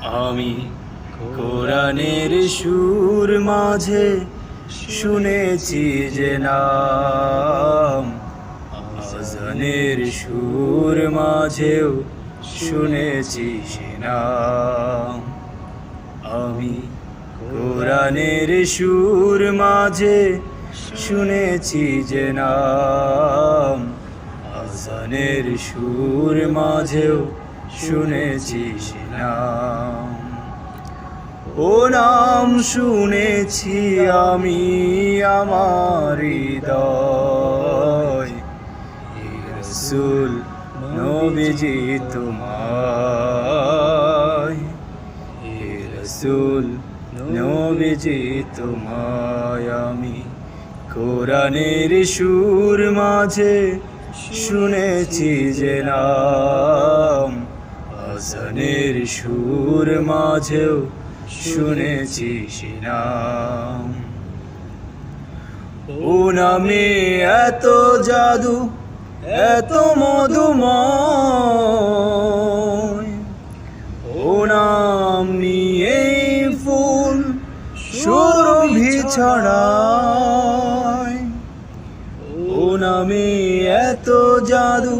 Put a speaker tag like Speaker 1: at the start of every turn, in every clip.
Speaker 1: আমি কোরআনের সুর মাঝে শুনেছি যে নাম, আজানের সুর মাঝেও শুনেছি সে নাম। আমি কোরআনের সুর মাঝে শুনেছি যে নাম, আজানের সুর মাঝেও শুনেছি সে নাম। ও নাম শুনেছি আমি আমার হৃদয়, রাসূল নবীজি তোমায়, রাসূল নবীজি তোমায়। আমি কোরআনের সুর মাঝে শুনেছি যে নাম, আজানের সুর মাঝেও শুনেছি সে নাম। ও নামে এত জাদু এত মধুময়, ও নাম নিয়ে ফুল সুরভি ছড়ায়। ও নামে এত জাদু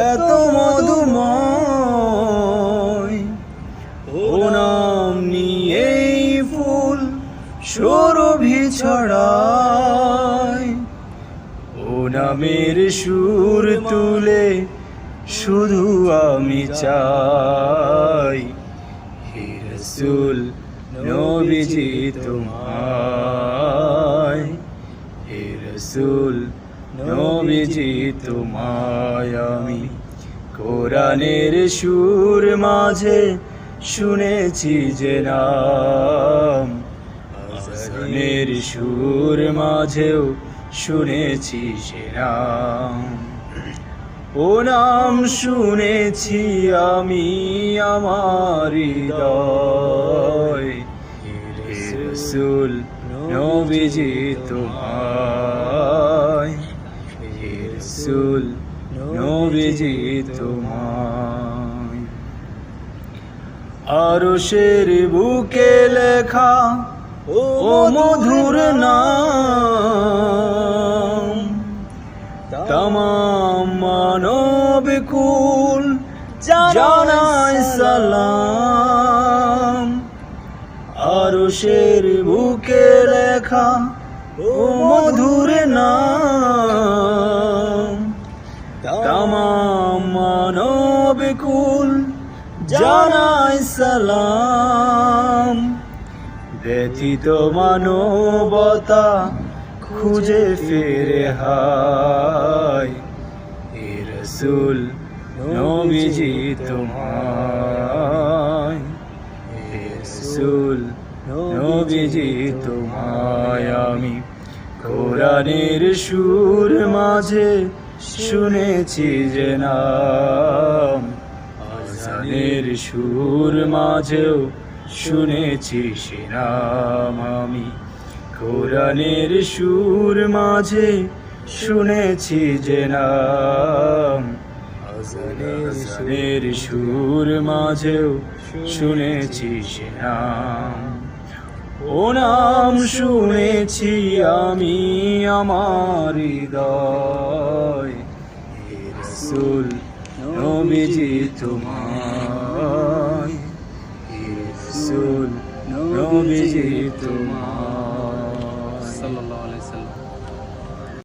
Speaker 1: এত মধুময়, ও নাম নিয়ে ফুল সুরভি ছড়ায়। ও নামের সুর তুলে শুধু আমি চাই, হে রাসূল নবীজি তোমায়, হে রাসূল নবীজি তোমায়। আমি কোরআনের সুর মাঝে শুনেছি যে নাম, আজানের সুর মাঝেও শুনেছি সে নাম। ও নাম শুনেছি আমি আমার হৃদয়, হে রাসূল নবীজি তোমায়, হে রাসূল নবীজি তোমায়। আরশের বুকে লেখা ও মধুর নাম, তামাম মানব কুল জানায় সালাম। আরশের বুকে লেখা ও মধুর নাম, তামাম মানব কুল জানায় সালাম। ব্যথিত মানবতা খুঁজে ফিরে হায়, হে রাসূল নবীজি তোমায়, হে রাসূল নবীজি তোমায়। আমি কোরআনের সুর মাঝে শুনেছি যে নাম, আজানের সুর মাঝেও শুনেছি সে নাম। আমি কোরআনের সুর মাঝে শুনেছি যে নাম, আজানের সুর মাঝেও শুনেছি সে নাম। ও নাম শুনেছি আমি আমার হৃদয়, হে রাসূল নবীজি তোমায়, হে রাসূল নবীজি তোমায়।
Speaker 2: সাল্লাল্লাহু আলাইহি ওয়াসাল্লাম।